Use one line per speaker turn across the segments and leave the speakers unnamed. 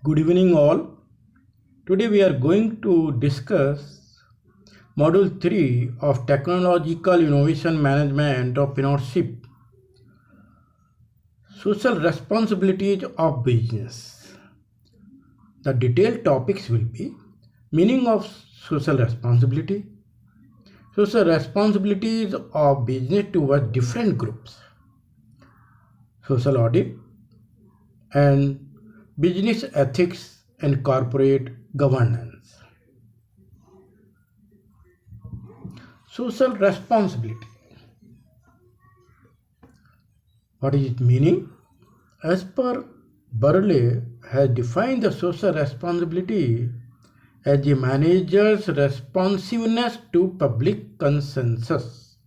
Good evening, all. Today we are going to discuss Module 3 of Technological Innovation Management Entrepreneurship, Social Responsibilities of Business. The detailed topics will be meaning of social responsibility, social responsibilities of business towards different groups, social audit, and business ethics and corporate governance. Social responsibility. What is its meaning? As per Burley has defined the social responsibility as a manager's responsiveness to public consensus.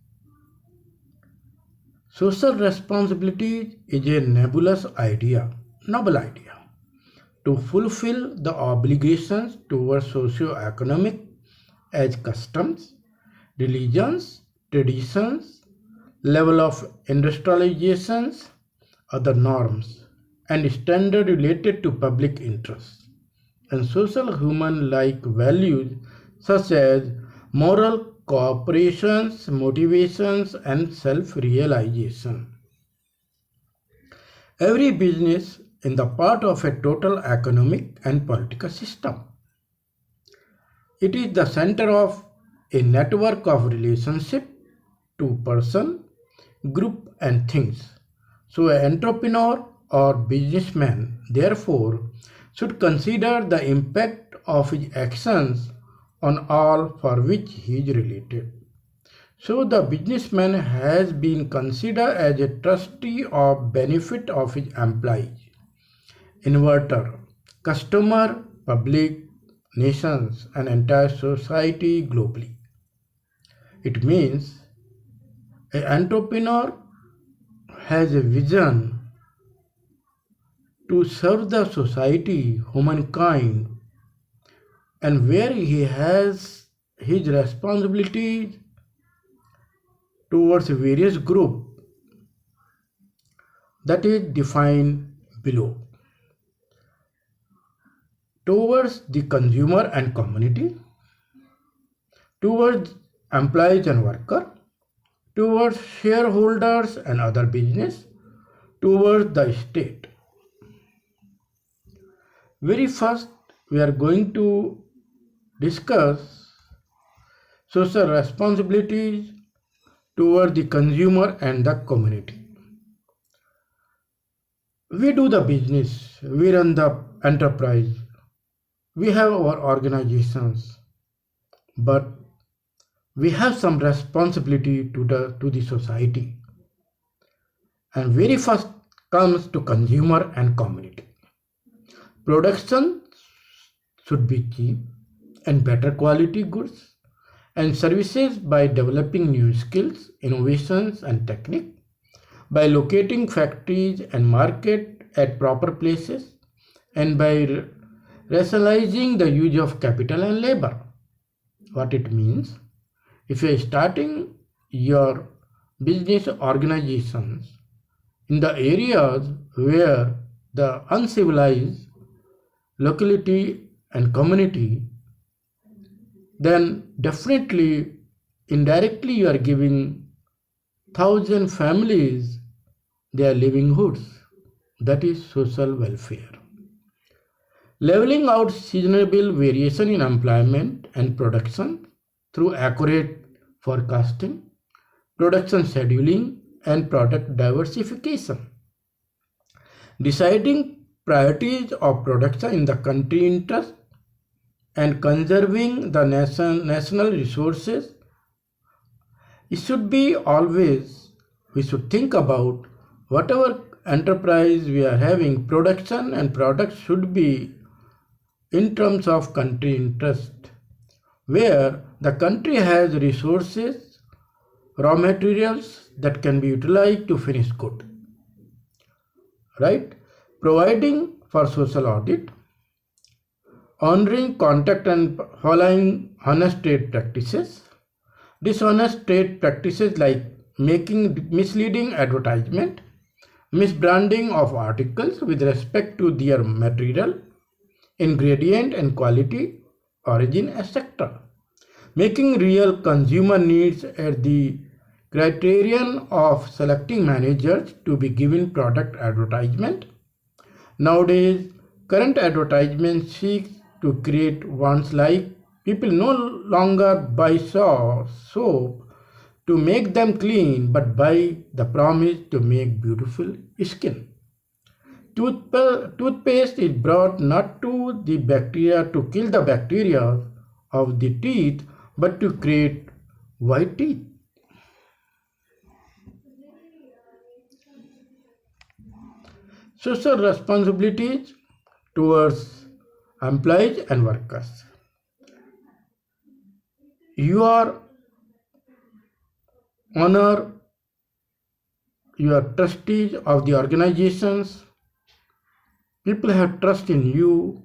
Social responsibility is a noble idea, to fulfill the obligations towards socio-economic as customs, religions, traditions, level of industrializations, other norms, and standards related to public interests, and social human-like values such as moral cooperations, motivations, and self-realization. Every business is the part of a total economic and political system. It is the center of a network of relationship to person, group, and things. So an entrepreneur or businessman therefore should consider the impact of his actions on all for which he is related. So the businessman has been considered as a trustee of benefit of his employees, inverter, customer, public, nations, and entire society globally. It means an entrepreneur has a vision to serve the society, humankind, and where he has his responsibilities towards various groups that is defined below. Towards the consumer and community, towards employees and workers, towards shareholders and other business, towards the state. Very first, we are going to discuss social responsibilities toward the consumer and the community. We do the business, we run the enterprise, we have our organizations, but we have some responsibility to the society. And very first comes to consumer and community. Production should be cheap and better quality goods and services by developing new skills, innovations, and technique, by locating factories and market at proper places, and by rationalizing the use of capital and labor. What it means? If you are starting your business organizations in the areas where the uncivilized locality and community, then definitely indirectly you are giving 1,000 families their livelihoods. That is social welfare. Leveling out seasonable variation in employment and production through accurate forecasting, production scheduling, and product diversification. Deciding priorities of production in the country interest and conserving the national resources. It should be always, we should think about whatever enterprise we are having, production and products should be in terms of country interest, where the country has resources, raw materials that can be utilized to finish good. Right? Providing for social audit, honoring contract and following honest trade practices. Dishonest trade practices like making misleading advertisement, misbranding of articles with respect to their material, ingredient and quality, origin, etc., making real consumer needs at the criterion of selecting managers to be given product advertisement. Nowadays, current advertisement seeks to create wants like people no longer buy soap to make them clean but buy the promise to make beautiful skin. Toothpaste is brought not to the bacteria to kill the bacteria of the teeth but to create white teeth. Social responsibilities towards employees and workers. You are honor your trustees of the organizations. People have trust in you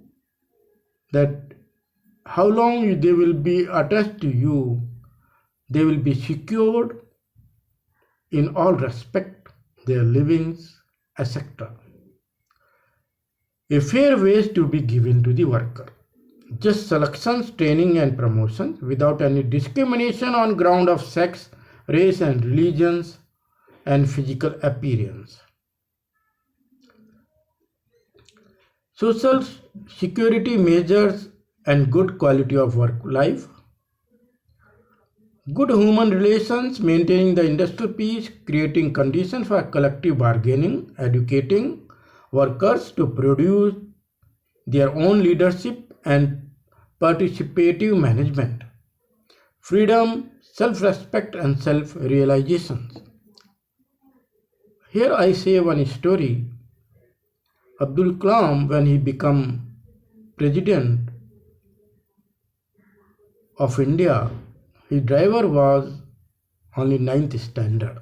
that how long they will be attached to you, they will be secured in all respect, their livings, etc. A fair wage to be given to the worker. Just selections, training and promotions without any discrimination on ground of sex, race and religions and physical appearance. Social security measures and good quality of work life. Good human relations, maintaining the industrial peace, creating conditions for collective bargaining, educating workers to produce their own leadership and participative management. Freedom, self-respect and self-realization. Here I say one story. Abdul Kalam, when he became president of India, his driver was only 9th standard.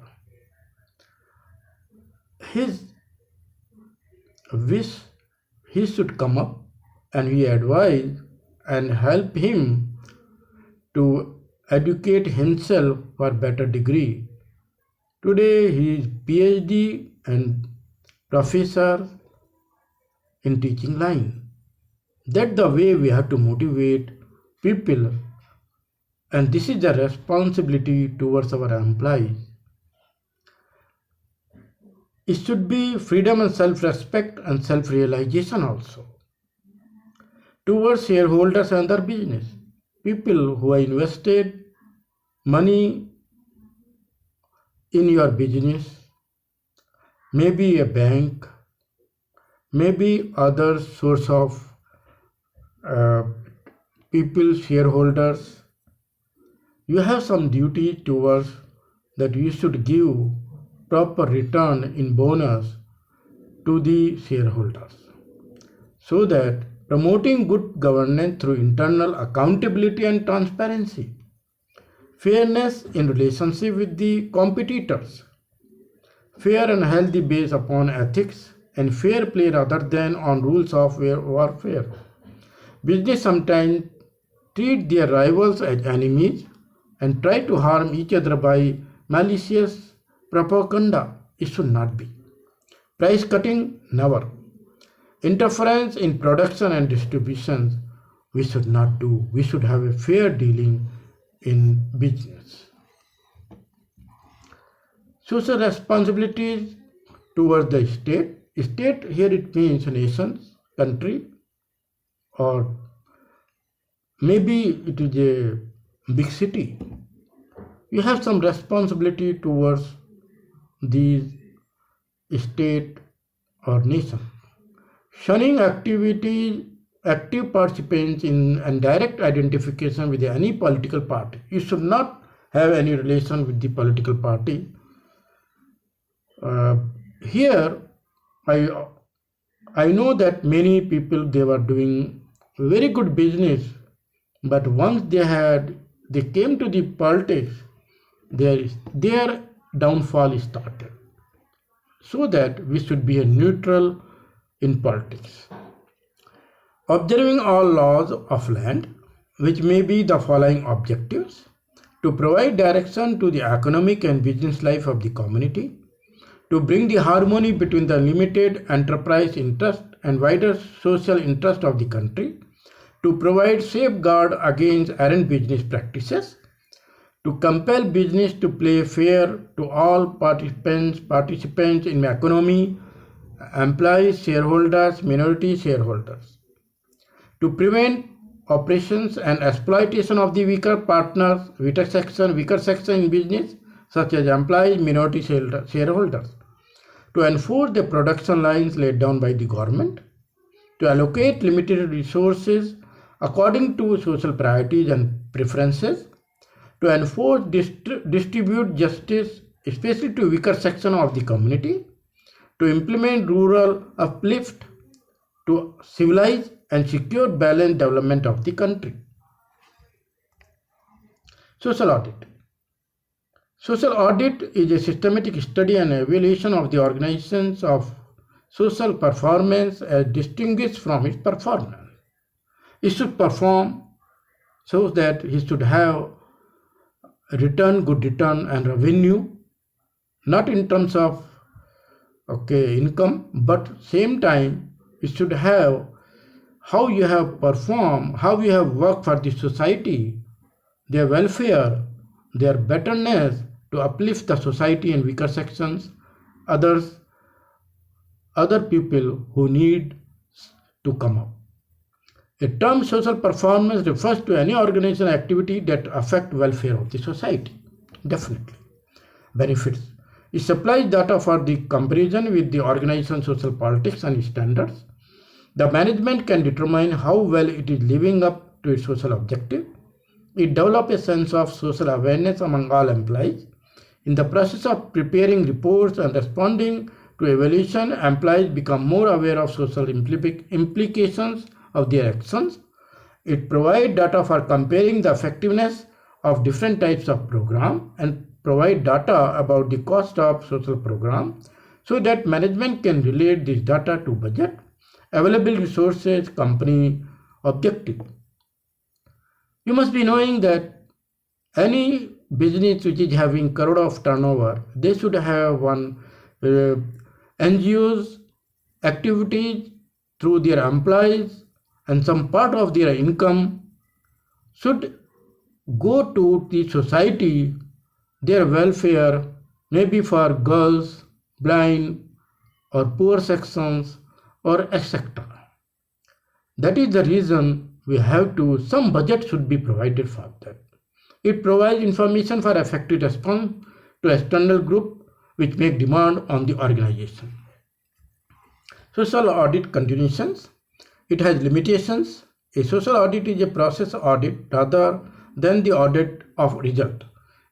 His wish he should come up and we advise and help him to educate himself for better degree. Today he is PhD and professor in teaching line. That's the way we have to motivate people, and this is the responsibility towards our employees. It should be freedom and self-respect and self-realization also. Towards shareholders and their business, people who have invested money in your business, maybe a bank, maybe other source of people, shareholders, you have some duty towards that you should give proper return in bonus to the shareholders, so that promoting good governance through internal accountability and transparency, fairness in relationship with the competitors, fair and healthy based upon ethics, and fair play rather than on rules of warfare. Business sometimes treat their rivals as enemies and try to harm each other by malicious propaganda. It should not be. Price cutting, never. Interference in production and distribution, we should not do. We should have a fair dealing in business. Social responsibilities towards the state. State here it means nations, country, or maybe it is a big city. You have some responsibility towards these state or nation. Shunning activities, active participants in and direct identification with any political party. You should not have any relation with the political party. Here, I know that many people they were doing very good business, but once they came to the politics, their downfall started. So that we should be a neutral in politics. Observing all laws of land, which may be the following objectives: to provide direction to the economic and business life of the community, to bring the harmony between the limited enterprise interest and wider social interest of the country, to provide safeguard against errant business practices, to compel business to play fair to all participants in the economy, employees, shareholders, minority shareholders, to prevent oppressions and exploitation of the weaker partners, weaker section in business, such as employees, minority shareholders, to enforce the production lines laid down by the government, to allocate limited resources according to social priorities and preferences, to enforce distribute justice, especially to weaker section of the community, to implement rural uplift, to civilize and secure balanced development of the country. Social audit. Social audit is a systematic study and evaluation of the organizations of social performance as distinguished from its performance. It should perform so that it should have good return and revenue, not in terms of income, but same time it should have how you have performed, how you have worked for the society, their welfare, their betterness, to uplift the society and weaker sections, other people who need to come up. A term social performance refers to any organization activity that affect welfare of the society. Definitely. Benefits. It supplies data for the comparison with the organization social politics and standards. The management can determine how well it is living up to its social objective. It develops a sense of social awareness among all employees. In the process of preparing reports and responding to evaluation, employees become more aware of social implications of their actions. It provides data for comparing the effectiveness of different types of program and provide data about the cost of social program so that management can relate this data to budget, available resources, company objective. You must be knowing that any business which is having crore of turnover, they should have one NGOs activities through their employees, and some part of their income should go to the society, their welfare, maybe for girls, blind or poor sections or etc. That is the reason we have to, some budget should be provided for that. It provides information for effective response to external group which make demand on the organization. Social audit continuations. It has limitations. A social audit is a process audit rather than the audit of result.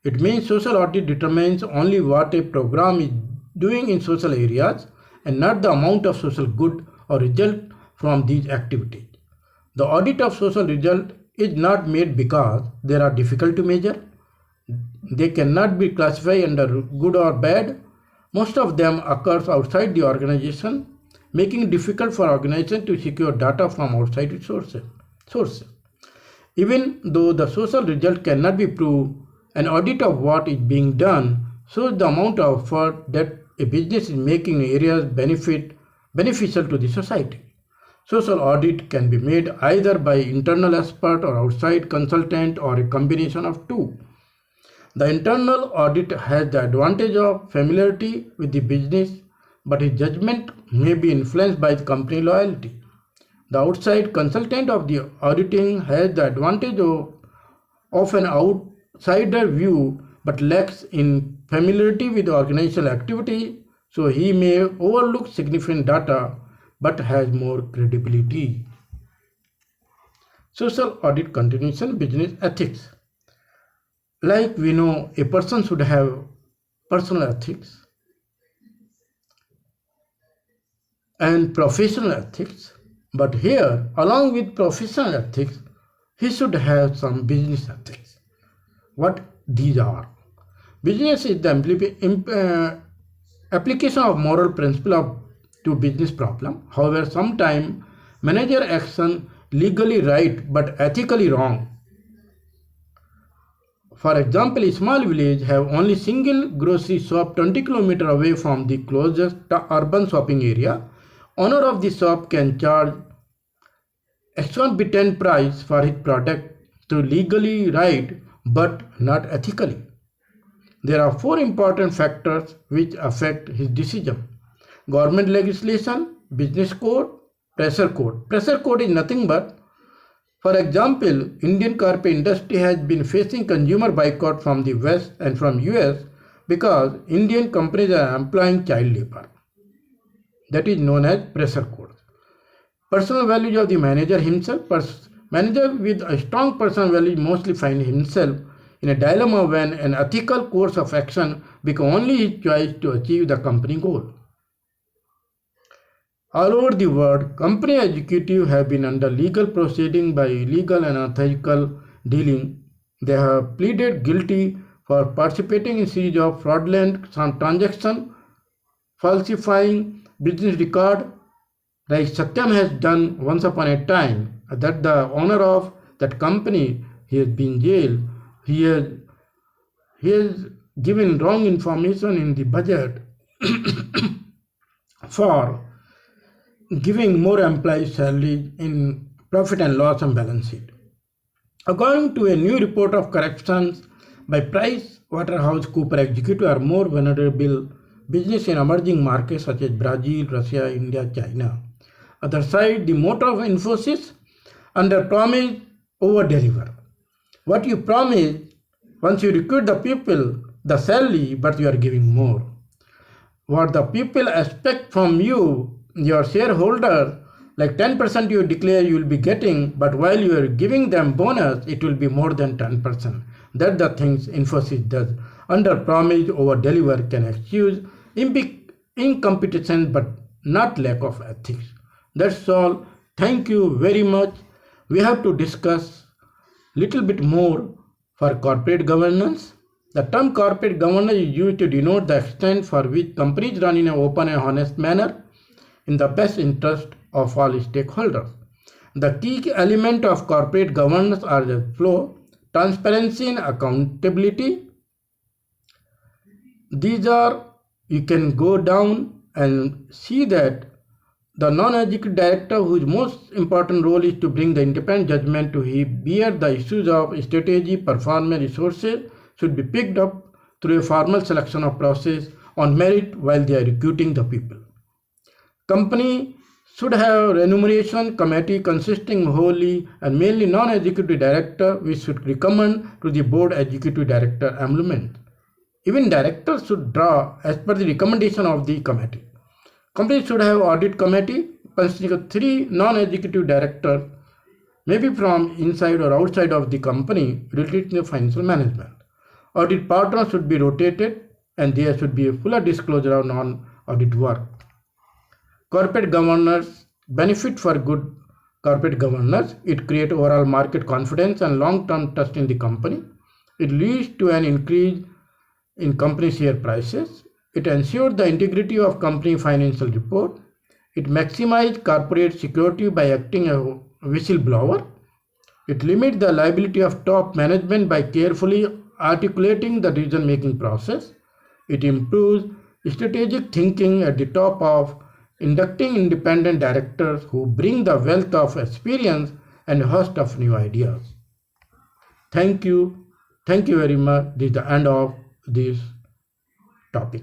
It means social audit determines only what a program is doing in social areas and not the amount of social good or result from these activities. The audit of social result is not made because they are difficult to measure. They cannot be classified under good or bad. Most of them occurs outside the organization, making it difficult for organization to secure data from outside sources. Even though the social result cannot be proved, an audit of what is being done shows the amount of effort that a business is making in areas beneficial to the society. Social audit can be made either by internal expert or outside consultant or a combination of two. The internal audit has the advantage of familiarity with the business, but his judgment may be influenced by the company loyalty. The outside consultant of the auditing has the advantage of an outsider view but lacks in familiarity with the organizational activity, so he may overlook significant data but has more credibility. Social audit continuation, business ethics. Like we know, a person should have personal ethics and professional ethics, but here, along with professional ethics, he should have some business ethics. What these are? Business is the application of moral principle to business problem. However, sometimes manager action legally right but ethically wrong. For example, a small village have only single grocery shop 20 km away from the closest urban shopping area. Owner of the shop can charge exorbitant price for his product to legally right but not ethically. There are four important factors which affect his decision: government legislation, business code, pressure code. Pressure code is nothing but, for example, Indian carpet industry has been facing consumer boycott from the West and from US because Indian companies are employing child labor. That is known as pressure code. Personal values of the manager himself. Manager with a strong personal value mostly find himself in a dilemma when an ethical course of action becomes only his choice to achieve the company goal. All over the world, company executives have been under legal proceeding by illegal and unethical dealing. They have pleaded guilty for participating in series of fraudulent transactions, falsifying business record, like Satyam has done once upon a time. That the owner of that company, he has been jailed. He has given wrong information in the budget for giving more employees salary in profit and loss and balance sheet. According to a new report of corrections by Price Waterhouse Cooper, executives are more vulnerable business in emerging markets such as Brazil, Russia, India, China. Other side, the motto of Infosys: under promise, over deliver. What you promise, once you recruit the people, the salary, but you are giving more. What the people expect from you, your shareholders, like 10% you declare you will be getting, but while you are giving them bonus, it will be more than 10%. That's the things Infosys does. Under promise, over deliver can excuse incompetence but not lack of ethics. That's all. Thank you very much. We have to discuss little bit more for corporate governance. The term corporate governance is used to denote the extent for which companies run in an open and honest manner in the best interest of all stakeholders. The key element of corporate governance are the flow, transparency and accountability. These are, you can go down and see that the non-executive director, whose most important role is to bring the independent judgment to bear the issues of strategy, performance, resources, should be picked up through a formal selection of process on merit while they are recruiting the people. Company should have a remuneration committee consisting wholly and mainly non-executive director, which should recommend to the board executive director emolument. Even directors should draw as per the recommendation of the committee. Company should have audit committee consisting of 3 non-executive directors, maybe from inside or outside of the company, related to financial management. Audit partners should be rotated and there should be a fuller disclosure of non-audit work. Corporate governance benefit for good corporate governance. It creates overall market confidence and long-term trust in the company. It leads to an increase in company share prices. It ensures the integrity of company financial report. It maximizes corporate security by acting as a whistleblower. It limits the liability of top management by carefully articulating the decision-making process. It improves strategic thinking at the top of inducting independent directors who bring the wealth of experience and a host of new ideas. Thank you. Thank you very much. This is the end of this topic.